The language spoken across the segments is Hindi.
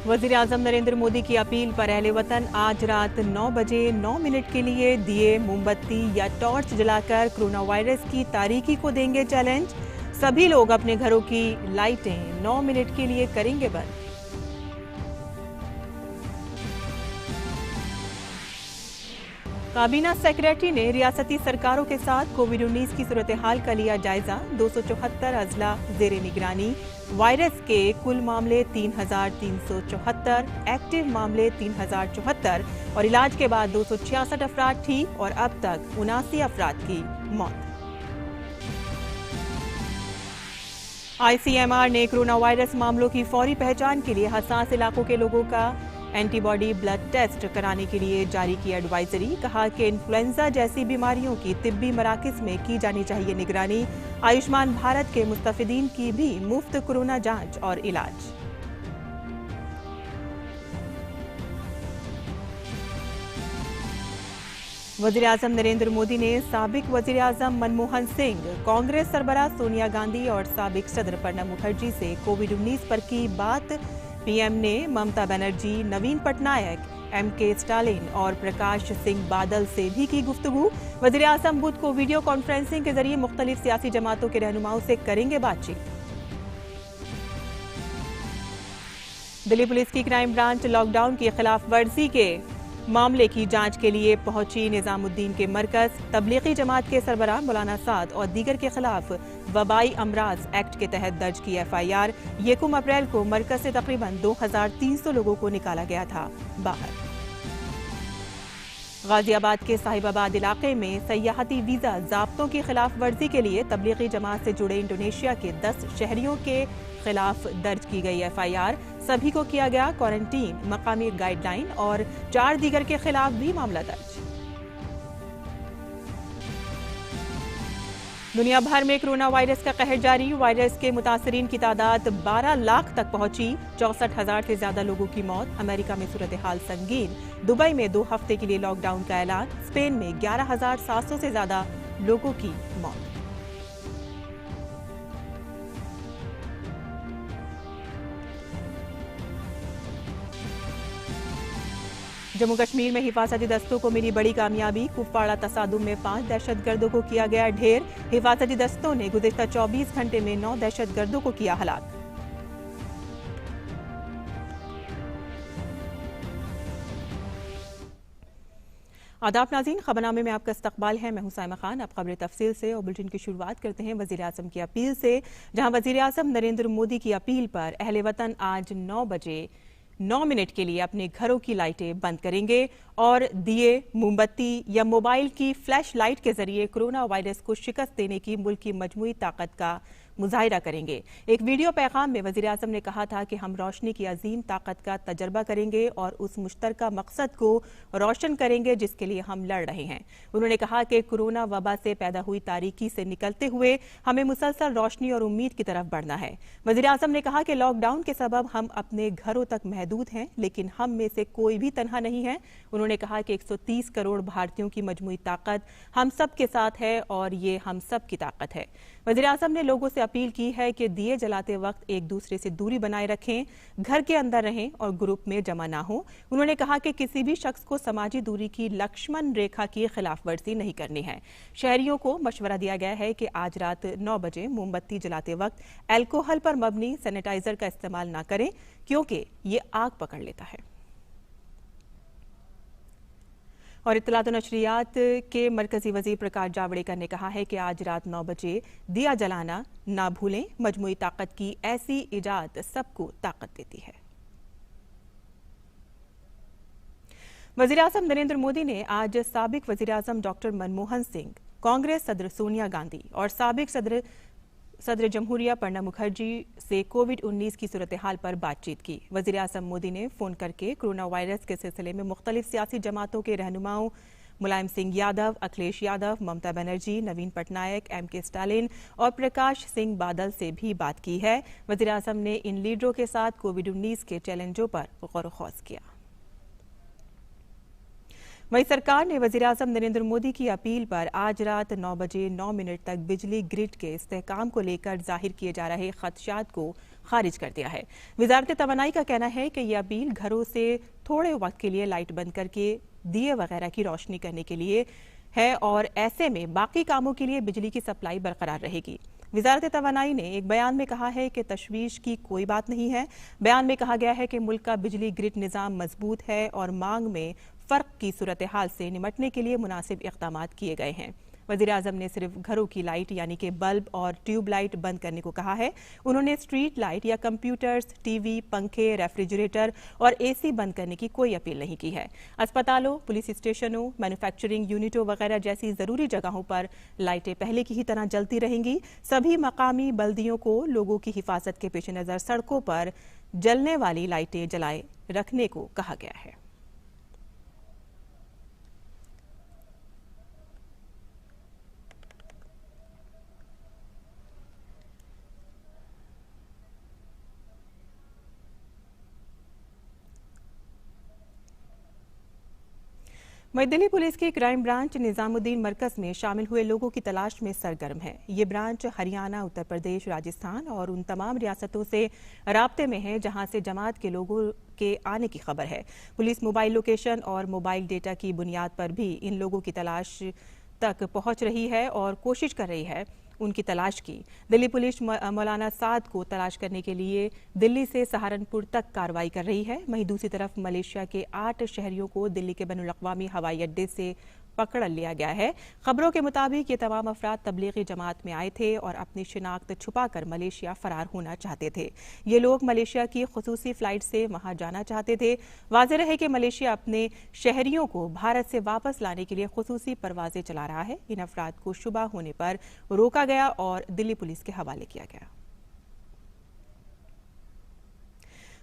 वजीर आजम नरेंद्र मोदी की अपील पर अहले वतन आज रात 9 बजे 9 मिनट के लिए दिए, मोमबत्ती या टॉर्च जलाकर कोरोना वायरस की तारीकी को देंगे चैलेंज। सभी लोग अपने घरों की लाइटें 9 मिनट के लिए करेंगे बंद। काबीना सेक्रेटरी ने रियासती सरकारों के साथ कोविड-19 की सूरत हाल का लिया जायजा। 274 अजला जेर निगरानी। वायरस के कुल मामले 3,374, एक्टिव मामले 3,074 और इलाज के बाद 266 अफराद ठीक और अब तक 79 अफराद की मौत। ICMR ने कोरोना वायरस मामलों की फौरी पहचान के लिए हसास इलाकों के लोगों का एंटीबॉडी ब्लड टेस्ट कराने के लिए जारी की एडवाइजरी। कहा कि इन्फ्लुएंजा जैसी बीमारियों की तिब्बी मराकज में की जानी चाहिए निगरानी। आयुष्मान भारत के मुस्तफिदीन की भी मुफ्त कोरोना जांच और इलाज। वजीर आजम नरेंद्र मोदी ने साबिक वजीर आजम मनमोहन सिंह, कांग्रेस सरबराह सोनिया गांधी और साबिक सदर प्रणब मुखर्जी से कोविड-19 पर की बात। पीएम ने ममता बनर्जी, नवीन पटनायक, MK स्टालिन और प्रकाश सिंह बादल से भी की गुफ्तगू। वजीर आजम बुध को वीडियो कॉन्फ्रेंसिंग के जरिए मुख्तलिफ सियासी जमातों के रहनुमाओं से करेंगे बातचीत। दिल्ली पुलिस की क्राइम ब्रांच लॉकडाउन की खिलाफ वर्जी के मामले की जांच के लिए पहुंची निजामुद्दीन के मरकज। तबलीगी जमात के सरबराह मौलाना साद और दीगर के खिलाफ वबाई अमराज एक्ट के तहत दर्ज की FIR। 1 अप्रैल को मरकज से तकरीबन 2,300 लोगों को निकाला गया था बाहर। गाजियाबाद के साहिबाबाद इलाके में सयाहती वीजा ज़ाब्तों की खिलाफ वर्जी के लिए तबलीगी जमात से जुड़े इंडोनेशिया के 10 शहरियों के खिलाफ दर्ज की गई FIR। सभी को किया गया क्वारंटीन। मकामी गाइडलाइन और 4 दीगर के खिलाफ भी मामला दर्ज। दुनिया भर में कोरोना वायरस का कहर जारी। वायरस के मुतासरीन की तादाद 12 लाख तक पहुंची। 64,000 से ज्यादा लोगों की मौत। अमेरिका में सूरत हाल संगीन। दुबई में 2 हफ्ते के लिए लॉकडाउन का ऐलान। स्पेन में 11,700 से ज्यादा लोगों की मौत। जम्मू कश्मीर में हिफाजती दस्तों को मिली बड़ी कामयाबी। कुपवाड़ा तसादुम में 5 दहशतगर्दों को किया गया ढेर। हिफाजती दस्तों ने गुज़िश्ता 24 घंटे में 9 दहशतगर्दों को किया हलाक। आदाब नाज़रीन, खबरनामे में आपका इस्तकबाल है। मैं हूं साइमा खान। अब खबरें तफसील से और बुलेटिन की शुरुआत करते हैं वजीर आजम की अपील से, जहां वजीर आजम नरेंद्र मोदी की अपील पर अहले वतन आज 9 बजे 9 मिनट के लिए अपने घरों की लाइटें बंद करेंगे और दिए, मोमबत्ती या मोबाइल की फ्लैश लाइट के जरिए कोरोना वायरस को शिकस्त देने की मुल्क की मजमूई ताकत का मुजाहिरा करेंगे। एक वीडियो पैगाम में वजीर आजम ने कहा था कि हम रोशनी की अजीम ताकत का तजर्बा करेंगे और उस मुश्तरका मकसद को रोशन करेंगे जिसके लिए हम लड़ रहे हैं। उन्होंने कहा कि कोरोना वबा से पैदा हुई तारीकी से निकलते हुए हमें मुसलसल रोशनी और उम्मीद की तरफ बढ़ना है। वजीर आजम ने कहा कि लॉकडाउन के सबब हम अपने घरों तक महदूद हैं, लेकिन हम में से कोई भी तन्हा नहीं है। उन्होंने कहा कि 130 करोड़ भारतीयों की मजमूई ताकत हम सब के साथ है और ये हम सब की ताकत है। वजीर आजम ने लोगों से अपील की है कि दिए जलाते वक्त एक दूसरे से दूरी बनाए रखें, घर के अंदर रहें और ग्रुप में जमा ना हो। उन्होंने कहा कि किसी भी शख्स को समाजी दूरी की लक्ष्मण रेखा की खिलाफ वर्जी नहीं करनी है। शहरियों को मशवरा दिया गया है कि आज रात 9 बजे मोमबत्ती जलाते वक्त अल्कोहल पर मबनी सैनिटाइजर का इस्तेमाल ना करें, क्योंकि ये आग पकड़ लेता है। और इत्तलात और नशरियात के मरकजी वजीर प्रकाश जावड़ेकर ने कहा है कि आज रात 9 बजे दिया जलाना ना भूलें। मजमूई ताकत की ऐसी इजाद सबको ताकत देती है। वजीर आजम नरेंद्र मोदी ने आज साबिक वजीर आजम डॉक्टर मनमोहन सिंह, कांग्रेस सदर सोनिया गांधी और साबिक सदर जमहूरिया प्रणब मुखर्जी से कोविड-19 की सूरत हाल पर बातचीत की। वजीर आजम मोदी ने फोन करके कोरोना वायरस के सिलसिले में मुख्तलिफ सियासी जमातों के रहनुमाओं मुलायम सिंह यादव, अखिलेश यादव, ममता बनर्जी, नवीन पटनायक, MK स्टालिन और प्रकाश सिंह बादल से भी बात की है। वजीर आजम ने इन लीडरों के साथ कोविड-19 के चैलेंजों पर गौर खौज किया। वहीं सरकार ने वजीर आजम नरेंद्र मोदी की अपील पर आज रात 9 बजे 9 मिनट तक बिजली ग्रिड के इस्तेहकाम को लेकर जाहिर किए जा रहे खदशात को खारिज कर दिया है। वजारत तवानाई का कहना है कि यह अपील घरों से थोड़े वक्त के लिए लाइट बंद करके दिए वगैरह की रोशनी करने के लिए है और ऐसे में बाकी कामों के लिए बिजली की सप्लाई बरकरार रहेगी। वजारत तवानाई ने एक बयान में कहा है कि तशवीश की कोई बात नहीं है। बयान में कहा गया है कि मुल्क का बिजली ग्रिड निज़ाम मजबूत है और मांग में फ़र्क की सूरत हाल से निमटने के लिए मुनासिब इक़दाम किए गए हैं। वज़ीर आज़म ने सिर्फ घरों की लाइट यानी कि बल्ब और ट्यूब लाइट बंद करने को कहा है। उन्होंने स्ट्रीट लाइट या कंप्यूटर्स, टीवी, पंखे, रेफ्रिजरेटर और एसी बंद करने की कोई अपील नहीं की है। अस्पतालों, पुलिस स्टेशनों, मैन्युफैक्चरिंग यूनिटों वगैरह जैसी ज़रूरी जगहों पर लाइटें पहले की ही तरह जलती रहेंगी। सभी मकामी बल्दियों को लोगों की हिफाजत के पेश नज़र सड़कों पर जलने वाली लाइटें जलाए रखने को कहा गया है। वहीं दिल्ली पुलिस की क्राइम ब्रांच निजामुद्दीन मरकज में शामिल हुए लोगों की तलाश में सरगर्म है। ये ब्रांच हरियाणा, उत्तर प्रदेश, राजस्थान और उन तमाम रियासतों से राब्ते में है जहां से जमात के लोगों के आने की खबर है। पुलिस मोबाइल लोकेशन और मोबाइल डेटा की बुनियाद पर भी इन लोगों की तलाश तक पहुंच रही है और कोशिश कर रही है उनकी तलाश की। दिल्ली पुलिस मौलाना साद को तलाश करने के लिए दिल्ली से सहारनपुर तक कार्रवाई कर रही है। वहीं दूसरी तरफ मलेशिया के 8 शहरियों को दिल्ली के बैनुल-अक़वामी हवाई अड्डे से पकड़ लिया गया है। खबरों के मुताबिक ये तमाम अफराद तबलीगी जमात में आए थे और अपनी शिनाख्त छुपाकर मलेशिया फरार होना चाहते थे। ये लोग मलेशिया की खुसूसी फ्लाइट से वहां जाना चाहते थे। वाज़ेह रहे कि मलेशिया अपने शहरियों को भारत से वापस लाने के लिए खुसूसी परवाजें चला रहा है। इन अफराद को शुबा होने पर रोका गया और दिल्ली पुलिस के हवाले किया गया।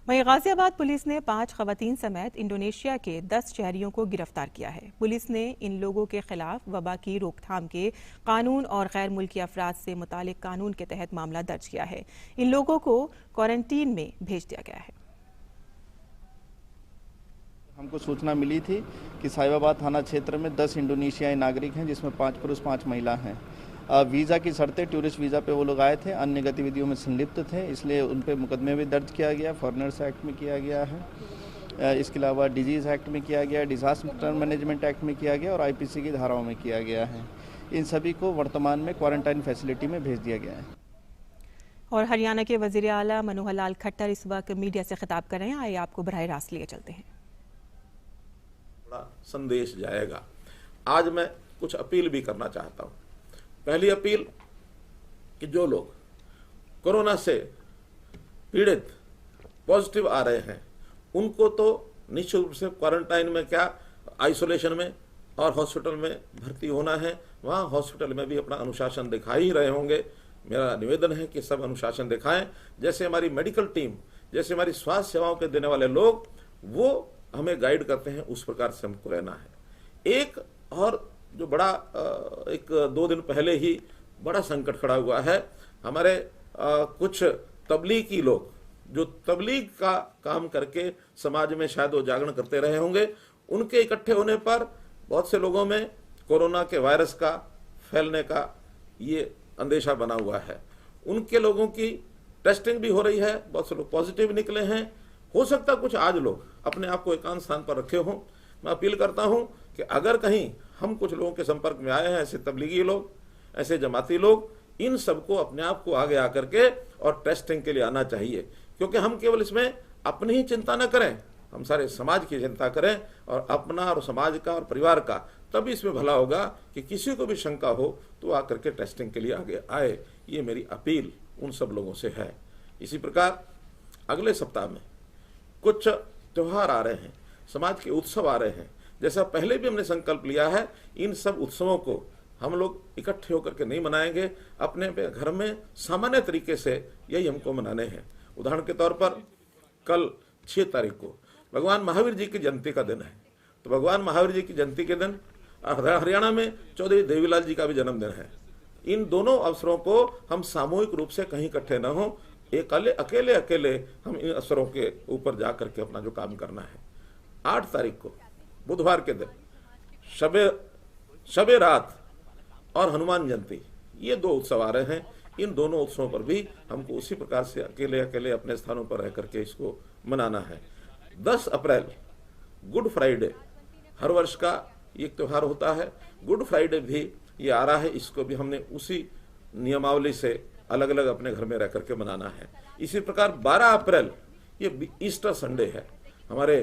वहीं गाजियाबाद पुलिस ने 5 खवातीन समेत इंडोनेशिया के 10 शहरियों को गिरफ्तार किया है। पुलिस ने इन लोगों के खिलाफ वबा की रोकथाम के कानून और गैर मुल्की अफराद से मुतालिक कानून के तहत मामला दर्ज किया है। इन लोगों को क्वारंटीन में भेज दिया गया है। हमको सूचना मिली थी कि साहिबाबाद थाना क्षेत्र में 10 इंडोनेशियाई नागरिक हैं, जिसमें 5 पुरुष 5 महिला हैं। वीज़ा की शर्तें, टूरिस्ट वीज़ा पे वो लोग आए थे, अन्य गतिविधियों में संलिप्त थे, इसलिए उन पे मुकदमे भी दर्ज किया गया। फॉरेनर्स एक्ट में किया गया है, इसके अलावा डिजीज़ एक्ट में किया गया, डिजास्टर मैनेजमेंट एक्ट में किया गया और आईपीसी की धाराओं में किया गया है। इन सभी को वर्तमान में क्वारंटाइन फैसिलिटी में भेज दिया गया है। और हरियाणा के वजीर आला मनोहर लाल खट्टर इस वक्त मीडिया से खिताब कर रहे हैं। आइए आपको बराह रास्त लिए चलते हैं। बड़ा संदेश जाएगा। आज मैं कुछ अपील भी करना चाहता हूँ। पहली अपील कि जो लोग कोरोना से पीड़ित पॉजिटिव आ रहे हैं उनको तो निश्चित रूप से क्वारंटाइन में, क्या आइसोलेशन में और हॉस्पिटल में भर्ती होना है। वहाँ हॉस्पिटल में भी अपना अनुशासन दिखा ही रहे होंगे। मेरा निवेदन है कि सब अनुशासन दिखाएं। जैसे हमारी मेडिकल टीम, जैसे हमारी स्वास्थ्य सेवाओं के देने वाले लोग, वो हमें गाइड करते हैं, उस प्रकार से हमको रहना है। एक और जो बड़ा 1-2 दिन पहले ही बड़ा संकट खड़ा हुआ है, हमारे कुछ तबलीगी लोग जो तबलीग का काम करके समाज में शायद वो जागरण करते रहे होंगे, उनके इकट्ठे होने पर बहुत से लोगों में कोरोना के वायरस का फैलने का ये अंदेशा बना हुआ है। उनके लोगों की टेस्टिंग भी हो रही है, बहुत से लोग पॉजिटिव निकले हैं। हो सकता कुछ आज लोग अपने आप को एकांत स्थान पर रखे हों। मैं अपील करता हूं कि अगर कहीं हम कुछ लोगों के संपर्क में आए हैं, ऐसे तबलीगी लोग, ऐसे जमाती लोग, इन सबको अपने आप को आगे आकर के और टेस्टिंग के लिए आना चाहिए। क्योंकि हम केवल इसमें अपनी ही चिंता न करें, हम सारे समाज की चिंता करें और अपना और समाज का और परिवार का, तभी इसमें भला होगा कि किसी को भी शंका हो तो आकर के टेस्टिंग के लिए आगे आए। ये मेरी अपील उन सब लोगों से है। इसी प्रकार अगले सप्ताह में कुछ त्योहार आ रहे हैं, समाज के उत्सव आ रहे हैं। जैसा पहले भी हमने संकल्प लिया है, इन सब उत्सवों को हम लोग इकट्ठे होकर के नहीं मनाएंगे, अपने घर में सामान्य तरीके से यही हमको मनाने हैं। उदाहरण के तौर पर कल 6 तारीख को भगवान महावीर जी की जयंती का दिन है, तो भगवान महावीर जी की जयंती के दिन हरियाणा में चौधरी देवीलाल जी का भी जन्मदिन है। इन दोनों अवसरों को हम सामूहिक रूप से कहीं इकट्ठे न हो, अकेले हम इन अवसरों के ऊपर जा करके अपना जो काम करना है। 8 तारीख को बुधवार के दिन शबे रात और हनुमान जयंती, ये 2 उत्सव आ रहे हैं। इन दोनों उत्सवों पर भी हमको उसी प्रकार से अकेले अकेले अपने स्थानों पर रह करके इसको मनाना है। 10 अप्रैल गुड फ्राइडे हर वर्ष का एक त्यौहार होता है। गुड फ्राइडे भी ये आ रहा है, इसको भी हमने उसी नियमावली से अलग अलग अपने घर में रह करके मनाना है। इसी प्रकार 12 अप्रैल ये ईस्टर संडे है। हमारे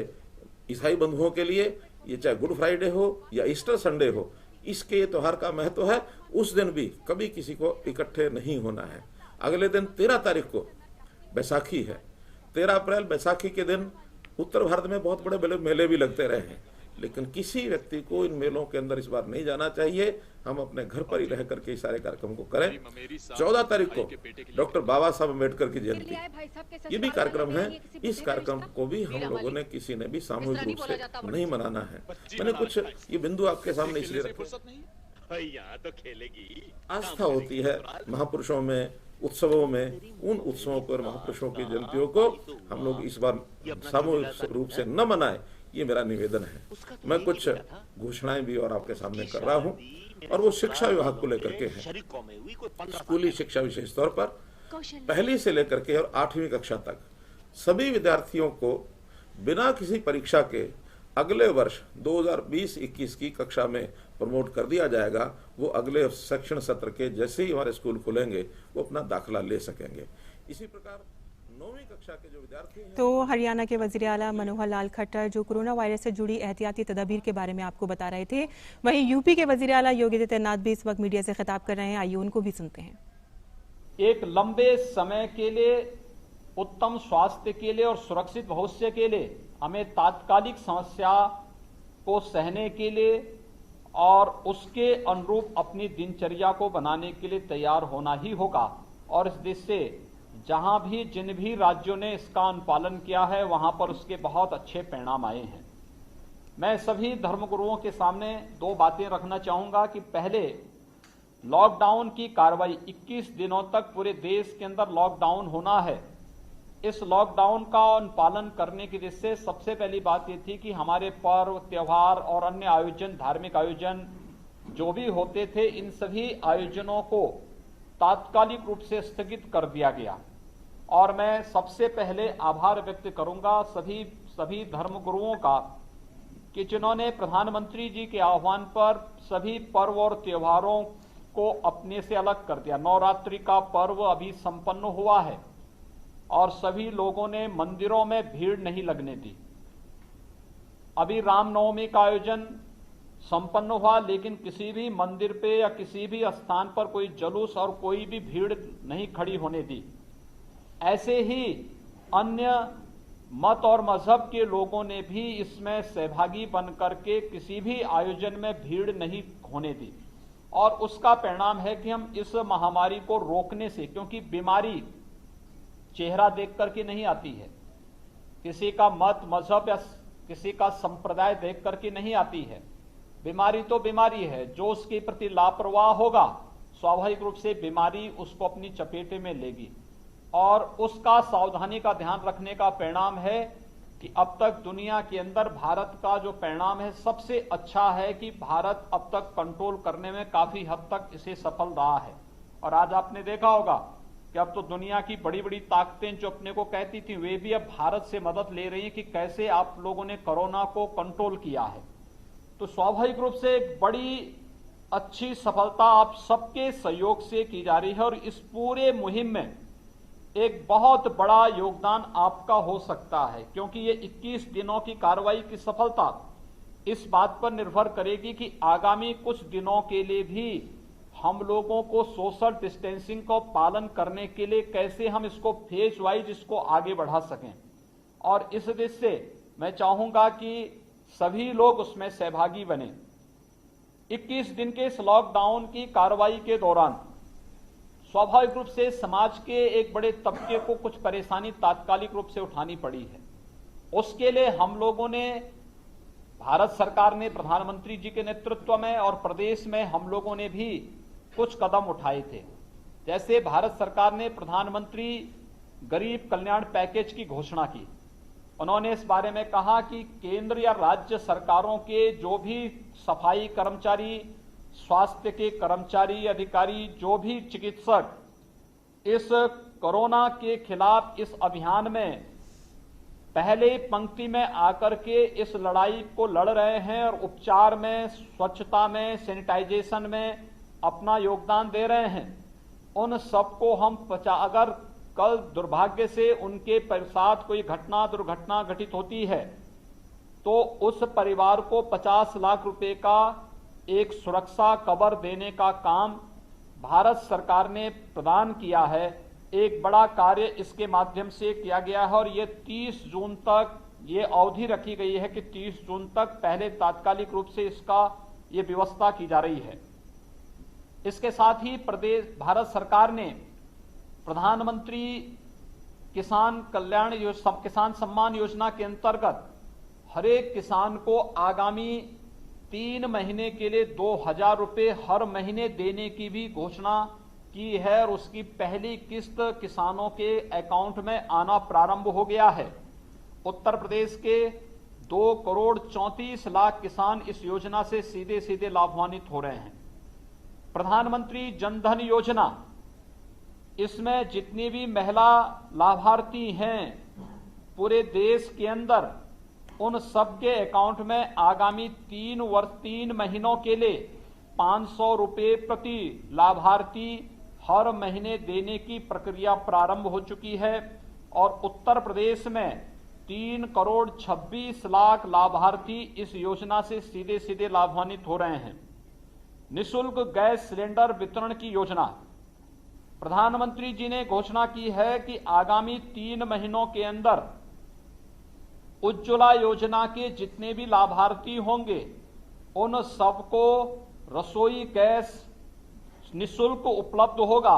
ईसाई बंधुओं के लिए ये चाहे गुड फ्राइडे हो या ईस्टर संडे हो, इसके ये त्यौहार का महत्व है। उस दिन भी कभी किसी को इकट्ठे नहीं होना है। अगले दिन 13 तारीख को बैसाखी है। 13 अप्रैल बैसाखी के दिन उत्तर भारत में बहुत बड़े बड़े मेले भी लगते रहे हैं, लेकिन किसी व्यक्ति को इन मेलों के अंदर इस बार नहीं जाना चाहिए। हम अपने घर पर ही रह करके इस सारे कार्यक्रम को करें। 14 तारीख को डॉक्टर बाबा साहब अम्बेडकर की जयंती, ये भी कार्यक्रम है। इस कार्यक्रम को भी हम लोगों ने किसी ने भी सामूहिक रूप से नहीं मनाना है। मैंने कुछ ये बिंदु आपके सामने इसलिए रखे, आस्था होती है महापुरुषों में, उत्सवों में। उन उत्सवों पर महापुरुषों की जयंतियों को हम लोग इस बार सामूहिक रूप से न मनाएं, ये मेरा निवेदन है। मैं कुछ घोषणाएं भी और आपके सामने कर रहा हूं, और वो शिक्षा विभाग को लेकर के है। स्कूली शिक्षा विशेष तौर पर पहली से लेकर के और 8वीं कक्षा तक सभी विद्यार्थियों को बिना किसी परीक्षा के अगले वर्ष 2020-21 की कक्षा में प्रमोट कर दिया जाएगा। वो अगले शैक्षणिक सत्र के जैसे ही हमारे स्कूल खुलेंगे वो अपना दाखिला ले सकेंगे। इसी प्रकार 9वीं कक्षा के जो विद्यार्थी हैं, तो हरियाणा के वजीर आला मनोहर लाल खट्टर जो कोरोना वायरस से जुड़ी एहतियाती तदाबीर के बारे में आपको बता रहे थे, वहीं यूपी के वजीर आला योगी आदित्यनाथ भी इस वक्त मीडिया से खिताब कर रहे हैं। आइए उनको भी सुनते हैं। एक लंबे समय के लिए, उत्तम स्वास्थ्य के लिए और सुरक्षित भविष्य के लिए हमें तात्कालिक समस्या को सहने के लिए और उसके अनुरूप अपनी दिनचर्या को बनाने के लिए तैयार होना ही होगा। और इस देश से जहां भी जिन भी राज्यों ने इसका अनुपालन किया है वहां पर उसके बहुत अच्छे परिणाम आए हैं। मैं सभी धर्मगुरुओं के सामने 2 बातें रखना चाहूंगा कि पहले लॉकडाउन की कार्रवाई 21 दिनों तक पूरे देश के अंदर लॉकडाउन होना है। इस लॉकडाउन का अनुपालन करने की दृष्टि से सबसे पहली बात यह थी कि हमारे पर्व, त्योहार और अन्य आयोजन, धार्मिक आयोजन जो भी होते थे, इन सभी आयोजनों को तात्कालिक रूप से स्थगित कर दिया गया। और मैं सबसे पहले आभार व्यक्त करूंगा सभी धर्मगुरुओं का कि जिन्होंने प्रधानमंत्री जी के आह्वान पर सभी पर्व और त्योहारों को अपने से अलग कर दिया। नवरात्रि का पर्व अभी संपन्न हुआ है और सभी लोगों ने मंदिरों में भीड़ नहीं लगने दी। अभी रामनवमी का आयोजन संपन्न हुआ, लेकिन किसी भी मंदिर पे या किसी भी स्थान पर कोई जुलूस और कोई भी भीड़ नहीं खड़ी होने दी। ऐसे ही अन्य मत और मजहब के लोगों ने भी इसमें सहभागी बन करके किसी भी आयोजन में भीड़ नहीं होने दी। और उसका परिणाम है कि हम इस महामारी को रोकने से, क्योंकि बीमारी चेहरा देख करके नहीं आती है, किसी का मत, मजहब या किसी का संप्रदाय देख करके नहीं आती है। बीमारी तो बीमारी है, जो उसके प्रति लापरवाह होगा स्वाभाविक रूप से बीमारी उसको अपनी चपेटे में लेगी। और उसका सावधानी का ध्यान रखने का परिणाम है कि अब तक दुनिया के अंदर भारत का जो परिणाम है सबसे अच्छा है कि भारत अब तक कंट्रोल करने में काफी हद तक इसे सफल रहा है। और आज आपने देखा होगा कि अब तो दुनिया की बड़ी बड़ी ताकतें जो अपने को कहती थी वे भी अब भारत से मदद ले रही हैं कि कैसे आप लोगों ने कोरोना को कंट्रोल किया है। तो स्वाभाविक रूप से एक बड़ी अच्छी सफलता आप सबके सहयोग से की जा रही है और इस पूरे मुहिम में एक बहुत बड़ा योगदान आपका हो सकता है, क्योंकि ये 21 दिनों की कार्रवाई की सफलता इस बात पर निर्भर करेगी कि आगामी कुछ दिनों के लिए भी हम लोगों को सोशल डिस्टेंसिंग को पालन करने के लिए कैसे हम इसको फेज वाइज इसको आगे बढ़ा सकें। और इस दृष्टि से मैं चाहूंगा कि सभी लोग उसमें सहभागी बने। 21 दिन के इस लॉकडाउन की कार्रवाई के दौरान स्वाभाविक रूप से समाज के एक बड़े तबके को कुछ परेशानी तात्कालिक रूप से उठानी पड़ी है। उसके लिए हम लोगों ने, भारत सरकार ने प्रधानमंत्री जी के नेतृत्व में और प्रदेश में हम लोगों ने भी कुछ कदम उठाए थे। जैसे भारत सरकार ने प्रधानमंत्री गरीब कल्याण पैकेज की घोषणा की। उन्होंने इस बारे में कहा कि केंद्र या राज्य सरकारों के जो भी सफाई कर्मचारी, स्वास्थ्य के कर्मचारी, अधिकारी, जो भी चिकित्सक इस कोरोना के खिलाफ इस अभियान में पहले पंक्ति में आकर के इस लड़ाई को लड़ रहे हैं और उपचार में, स्वच्छता में, सैनिटाइजेशन में अपना योगदान दे रहे हैं। उन सबको हम अगर कल दुर्भाग्य से उनके साथ कोई दुर्घटना घटित होती है तो उस परिवार को 50 लाख रुपए का एक सुरक्षा कवर देने का काम भारत सरकार ने प्रदान किया है। एक बड़ा कार्य इसके माध्यम से किया गया है और ये 30 जून तक ये अवधि रखी गई है कि 30 जून तक पहले तात्कालिक रूप से इसका ये व्यवस्था की जा रही है। इसके साथ ही भारत सरकार ने प्रधानमंत्री किसान सम्मान योजना के अंतर्गत हर एक किसान को आगामी 3 महीने के लिए 2000 रुपए हर महीने देने की भी घोषणा की है और उसकी पहली किस्त किसानों के अकाउंट में आना प्रारंभ हो गया है। उत्तर प्रदेश के 2 करोड़ 34 लाख किसान इस योजना से सीधे सीधे लाभान्वित हो रहे हैं। प्रधानमंत्री जनधन योजना, इसमें जितनी भी महिला लाभार्थी हैं पूरे देश के अंदर, उन सबके अकाउंट में आगामी 3 महीनों के लिए 500 रुपए प्रति लाभार्थी हर महीने देने की प्रक्रिया प्रारंभ हो चुकी है और उत्तर प्रदेश में 3 करोड़ 26 लाख लाभार्थी इस योजना से सीधे सीधे लाभान्वित हो रहे हैं। निःशुल्क गैस सिलेंडर वितरण की योजना, प्रधानमंत्री जी ने घोषणा की है कि आगामी 3 महीनों के अंदर उज्ज्वला योजना के जितने भी लाभार्थी होंगे उन सबको रसोई गैस निःशुल्क उपलब्ध होगा।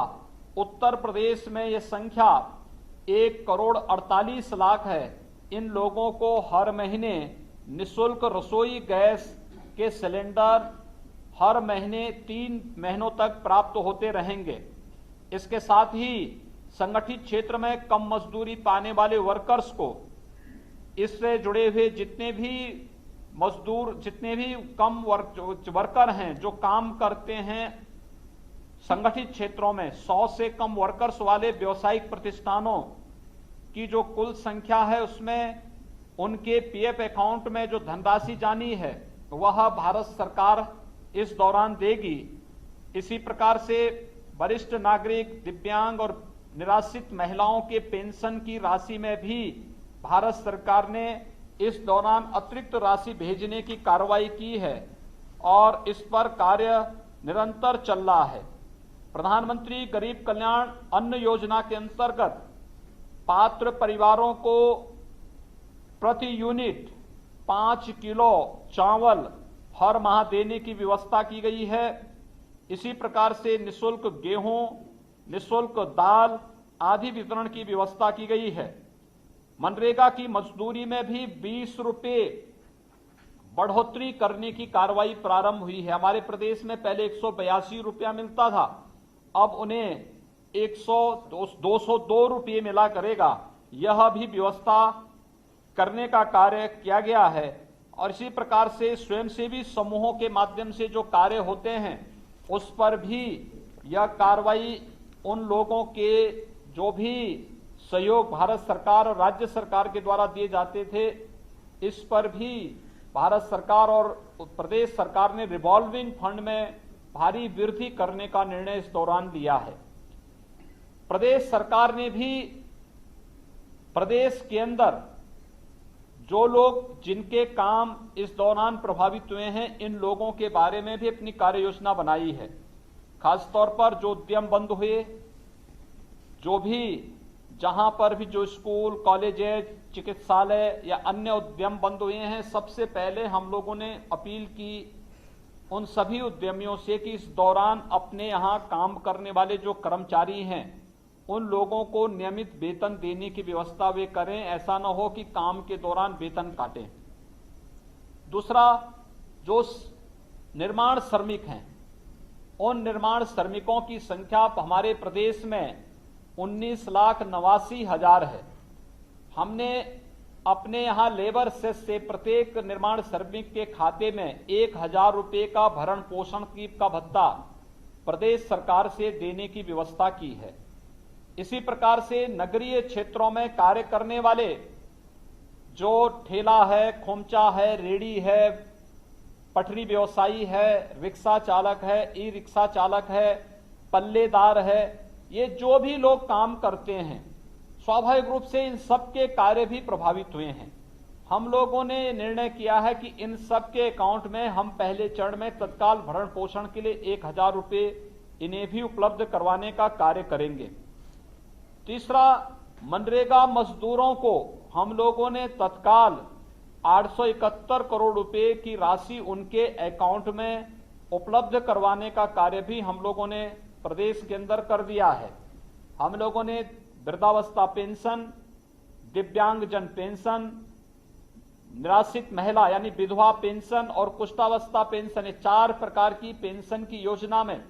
उत्तर प्रदेश में यह संख्या 1 करोड़ 48 लाख है। इन लोगों को हर महीने निःशुल्क रसोई गैस के सिलेंडर हर महीने 3 महीनों तक प्राप्त होते रहेंगे। इसके साथ ही संगठित क्षेत्र में कम मजदूरी पाने वाले वर्कर्स को, इससे जुड़े हुए जितने भी मजदूर, जितने भी कम वर्कर हैं जो काम करते हैं संगठित क्षेत्रों में, 100 से कम वर्कर्स वाले व्यावसायिक प्रतिष्ठानों की जो कुल संख्या है उसमें उनके पीएफ अकाउंट में जो धनराशि जानी है वह भारत सरकार इस दौरान देगी। इसी प्रकार से वरिष्ठ नागरिक, दिव्यांग और निराश्रित महिलाओं के पेंशन की राशि में भी भारत सरकार ने इस दौरान अतिरिक्त राशि भेजने की कार्रवाई की है और इस पर कार्य निरंतर चल रहा है। प्रधानमंत्री गरीब कल्याण अन्न योजना के अंतर्गत पात्र परिवारों को प्रति यूनिट 5 किलो चावल हर माह देने की व्यवस्था की गई है। इसी प्रकार से निःशुल्क गेहूं, निःशुल्क दाल आदि वितरण की व्यवस्था की गई है। मनरेगा की मजदूरी में भी 20 रुपए बढ़ोतरी करने की कार्रवाई प्रारंभ हुई है। हमारे प्रदेश में पहले 182 रुपया मिलता था, अब उन्हें 202 रुपये मिला करेगा। यह भी व्यवस्था करने का कार्य किया गया है और इसी प्रकार से स्वयंसेवी समूहों के माध्यम से जो कार्य होते हैं उस पर भी यह कार्रवाई, उन लोगों के जो भी सहयोग भारत सरकार और राज्य सरकार के द्वारा दिए जाते थे, इस पर भी भारत सरकार और प्रदेश सरकार ने रिवॉल्विंग फंड में भारी वृद्धि करने का निर्णय इस दौरान लिया है। प्रदेश सरकार ने भी प्रदेश के अंदर जो लोग, जिनके काम इस दौरान प्रभावित हुए हैं, इन लोगों के बारे में भी अपनी कार्य योजना बनाई है। खासतौर पर जो उद्यम बंद हुए, जो भी जहां पर भी जो स्कूल, कॉलेजेज, चिकित्सालय या अन्य उद्यम बंद हुए हैं, सबसे पहले हम लोगों ने अपील की उन सभी उद्यमियों से कि इस दौरान अपने यहां काम करने वाले जो कर्मचारी हैं उन लोगों को नियमित वेतन देने की व्यवस्था वे करें। ऐसा न हो कि काम के दौरान वेतन काटें। दूसरा, जो निर्माण श्रमिक हैं, उन निर्माण श्रमिकों की संख्या हमारे प्रदेश में 19,89,000 है। हमने अपने यहां लेबर सेस से प्रत्येक निर्माण श्रमिक के खाते में 1,000 रुपये का भरण पोषण का भत्ता प्रदेश सरकार से देने की व्यवस्था की है। इसी प्रकार से नगरीय क्षेत्रों में कार्य करने वाले जो ठेला है, खोमचा है, रेड़ी है, पटरी व्यवसायी है, रिक्शा चालक है, ई रिक्शा चालक है, पल्लेदार है, ये जो भी लोग काम करते हैं स्वाभाविक रूप से इन सबके कार्य भी प्रभावित हुए हैं। हम लोगों ने निर्णय किया है कि इन सबके अकाउंट में हम पहले चरण में तत्काल भरण पोषण के लिए 1000 रुपये इन्हें भी उपलब्ध करवाने का कार्य करेंगे। तीसरा, मनरेगा मजदूरों को हम लोगों ने तत्काल 871 करोड़ रुपए की राशि उनके अकाउंट में उपलब्ध करवाने का कार्य भी हम लोगों ने प्रदेश के अंदर कर दिया है। हम लोगों ने वृद्धावस्था पेंशन, दिव्यांगजन पेंशन, निराश्रित महिला यानी विधवा पेंशन और कुष्ठावस्था पेंशन, 4 प्रकार की पेंशन की योजना में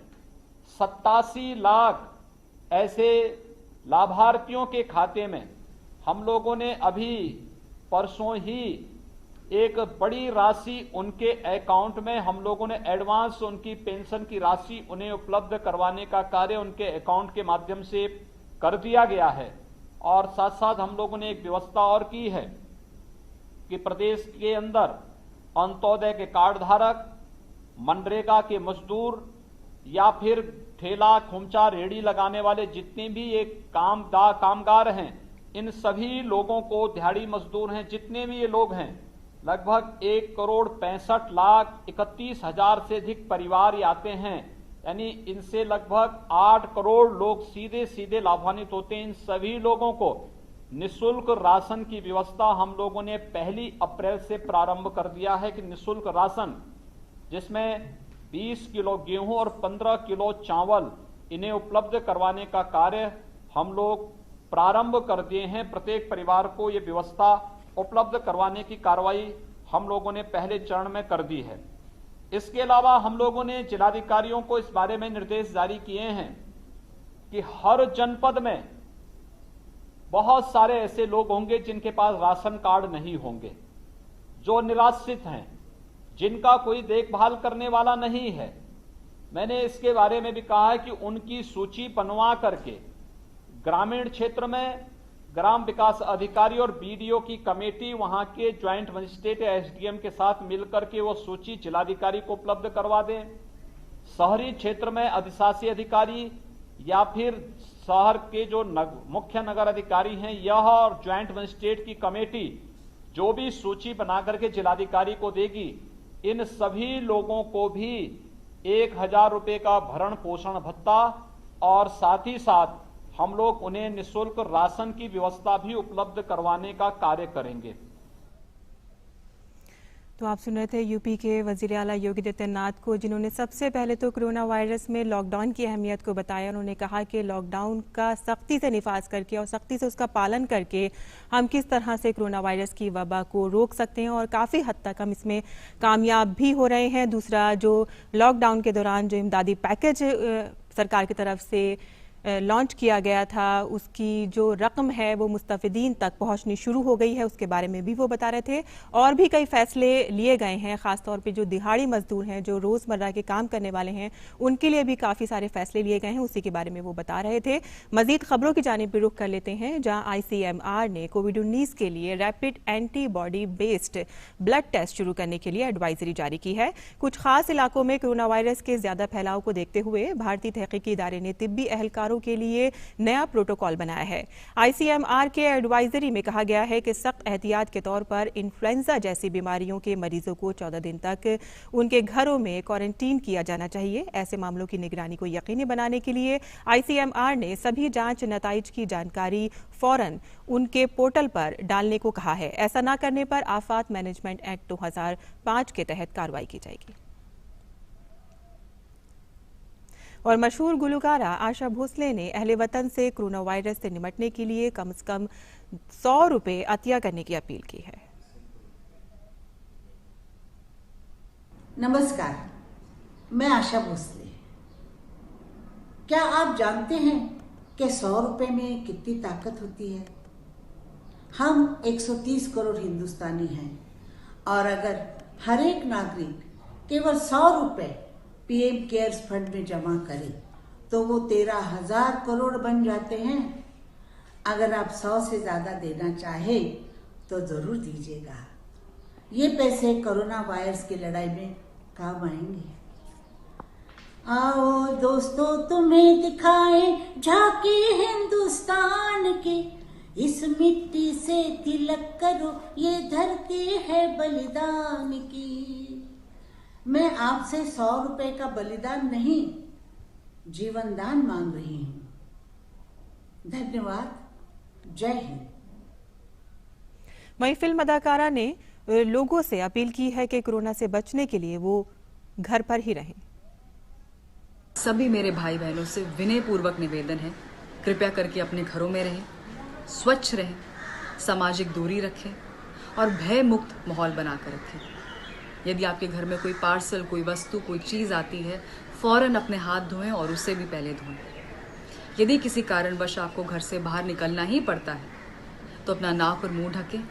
87 लाख ऐसे लाभार्थियों के खाते में हम लोगों ने अभी परसों ही एक बड़ी राशि उनके अकाउंट में हम लोगों ने एडवांस उनकी पेंशन की राशि उन्हें उपलब्ध करवाने का कार्य उनके अकाउंट के माध्यम से कर दिया गया है। और साथ साथ हम लोगों ने एक व्यवस्था और की है कि प्रदेश के अंदर अंत्योदय के कार्ड धारक, मनरेगा के मजदूर या फिर ठेला, खोमचा, रेड़ी लगाने वाले जितने भी एक कामगार हैं, इन सभी लोगों को, दिहाड़ी मजदूर हैं, जितने भी ये लोग हैं, लगभग 1,65,31,000 से अधिक परिवार आते हैं, यानी इनसे लगभग 8 करोड़ लोग सीधे सीधे लाभान्वित होते हैं। इन सभी लोगों को निःशुल्क राशन की व्यवस्था हम लोगों ने 1 अप्रैल से प्रारंभ कर दिया है कि निःशुल्क राशन, जिसमें 20 किलो गेहूं और 15 किलो चावल इन्हें उपलब्ध करवाने का कार्य हम लोग प्रारंभ कर दिए हैं। प्रत्येक परिवार को ये व्यवस्था उपलब्ध करवाने की कार्रवाई हम लोगों ने पहले चरण में कर दी है। इसके अलावा हम लोगों ने जिलाधिकारियों को इस बारे में निर्देश जारी किए हैं कि हर जनपद में बहुत सारे ऐसे लोग होंगे जिनके पास राशन कार्ड नहीं होंगे, जो निराश्रित हैं, जिनका कोई देखभाल करने वाला नहीं है। मैंने इसके बारे में भी कहा है कि उनकी सूची बनवा करके ग्रामीण क्षेत्र में ग्राम विकास अधिकारी और बीडीओ की कमेटी वहां के ज्वाइंट मजिस्ट्रेट या एसडीएम के साथ मिलकर के वो सूची जिलाधिकारी को उपलब्ध करवा दें। शहरी क्षेत्र में अधिशासी अधिकारी या फिर शहर के जो मुख्य नगर अधिकारी हैं, यह और ज्वाइंट मजिस्ट्रेट की कमेटी जो भी सूची बना करके जिलाधिकारी को देगी, इन सभी लोगों को भी 1000 रुपये का भरण पोषण भत्ता और साथ ही साथ हम लोग उन्हें निःशुल्क राशन की व्यवस्था भी उपलब्ध करवाने का कार्य करेंगे। तो आप सुन रहे थे यूपी के वजीर आला योगी आदित्यनाथ को, जिन्होंने सबसे पहले तो कोरोना वायरस में लॉकडाउन की अहमियत को बताया। उन्होंने कहा कि लॉकडाउन का सख्ती से निफाज करके और सख्ती से उसका पालन करके हम किस तरह से कोरोना वायरस की वबा को रोक सकते हैं और काफ़ी हद तक हम इसमें कामयाब भी हो रहे हैं। दूसरा, जो लॉकडाउन के दौरान जो इमदादी पैकेज सरकार की तरफ से लॉन्च किया गया था, उसकी जो रकम है वो मुस्तफिदीन तक पहुंचनी शुरू हो गई है, उसके बारे में भी वो बता रहे थे। और भी कई फैसले लिए गए हैं, ख़ासतौर पे जो दिहाड़ी मजदूर हैं, जो रोज़मर्रा के काम करने वाले हैं, उनके लिए भी काफ़ी सारे फैसले लिए गए हैं, उसी के बारे में वो बता रहे थे। मजीद खबरों की जानिब भी रुख कर लेते हैं, जहाँ ICMR ने कोविड-19 के लिए rapid antibody based blood test शुरू करने के लिए एडवाइजरी जारी की है। कुछ खास इलाकों में कोरोना वायरस के ज़्यादा फैलाव को देखते हुए भारतीय तहकीकी इदारे ने तिब्बी एहलकारों के लिए नया प्रोटोकॉल बनाया है। ICMR के एडवाइजरी में कहा गया है कि सख्त एहतियात के तौर पर इन्फ्लुएंजा जैसी बीमारियों के मरीजों को 14 दिन तक उनके घरों में क्वारंटीन किया जाना चाहिए। ऐसे मामलों की निगरानी को यकीनी बनाने के लिए ICMR ने सभी जांच नताइज की जानकारी फौरन उनके पोर्टल पर डालने को कहा है। ऐसा न करने पर आफात मैनेजमेंट एक्ट 2005 के तहत कार्रवाई की जाएगी। और मशहूर गुलकारा आशा भोसले ने अहले वतन से कोरोना वायरस से निपटने के लिए कम से कम 100 रुपये अतिया करने की अपील की है। नमस्कार, मैं आशा भोसले। क्या आप जानते हैं कि 100 रुपये में कितनी ताकत होती है? हम 130 करोड़ हिंदुस्तानी हैं और अगर हर एक नागरिक केवल 100 रुपये PM केयर्स फंड में जमा करें तो वो 13,000 करोड़ बन जाते हैं। अगर आप 100 से ज़्यादा देना चाहे तो ज़रूर दीजिएगा। ये पैसे कोरोना वायरस की लड़ाई में काम आएंगे। आओ दोस्तों तुम्हें दिखाएं झांकी हिंदुस्तान की, इस मिट्टी से तिलक करो ये धरती है बलिदान की। मैं आपसे 100 रुपए का बलिदान नहीं, जीवन दान मांग रही हूँ। धन्यवाद। जय हिंद। वहीं फिल्म अदाकारा ने लोगों से अपील की है कि कोरोना से बचने के लिए वो घर पर ही रहें। सभी मेरे भाई बहनों से विनय पूर्वक निवेदन है, कृपया करके अपने घरों में रहें, स्वच्छ रहें, सामाजिक दूरी रखें और भय मुक्त माहौल बनाकर रखें। यदि आपके घर में कोई पार्सल, कोई वस्तु, कोई चीज़ आती है, फौरन अपने हाथ धोएं और उसे भी पहले धोएं। यदि किसी कारणवश आपको घर से बाहर निकलना ही पड़ता है तो अपना नाक और मुंह ढकें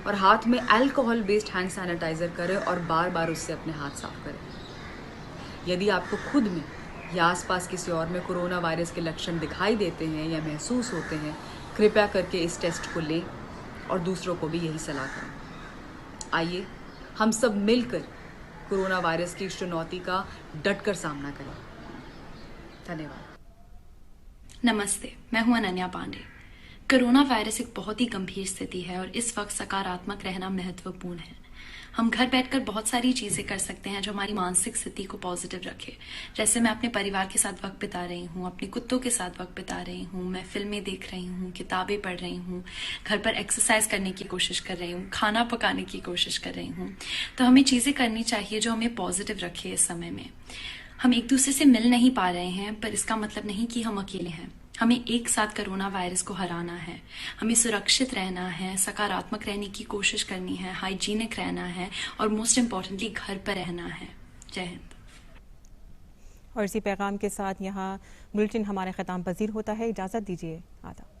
और हाथ में अल्कोहल बेस्ड हैंड सैनिटाइजर करें और बार बार उससे अपने हाथ साफ करें। यदि आपको खुद में या आसपास किसी और में कोरोना वायरस के लक्षण दिखाई देते हैं या महसूस होते हैं, कृपया करके इस टेस्ट को लें और दूसरों को भी यही सलाह करें। आइए हम सब मिलकर कोरोना वायरस की इस चुनौती का डटकर सामना करें। धन्यवाद। नमस्ते, मैं हूं अनन्या पांडे। कोरोना वायरस एक बहुत ही गंभीर स्थिति है और इस वक्त सकारात्मक रहना महत्वपूर्ण है। हम घर बैठकर बहुत सारी चीजें कर सकते हैं जो हमारी मानसिक स्थिति को पॉजिटिव रखे। जैसे मैं अपने परिवार के साथ वक्त बिता रही हूँ, अपने कुत्तों के साथ वक्त बिता रही हूँ, मैं फिल्में देख रही हूँ, किताबें पढ़ रही हूँ, घर पर एक्सरसाइज करने की कोशिश कर रही हूँ, खाना पकाने की कोशिश कर रही हूँ। तो हमें चीजें करनी चाहिए जो हमें पॉजिटिव रखे। इस समय में हम एक दूसरे से मिल नहीं पा रहे हैं, पर इसका मतलब नहीं कि हम अकेले हैं। हमें एक साथ कोरोना वायरस को हराना है। हमें सुरक्षित रहना है, सकारात्मक रहने की कोशिश करनी है, हाइजीनिक रहना है और मोस्ट इम्पॉर्टेंटली घर पर रहना है। जय हिंद। और इसी पैगाम के साथ यहाँ बुलेटिन हमारे ख़त्म पजीर होता है। इजाज़त दीजिए। आदाब।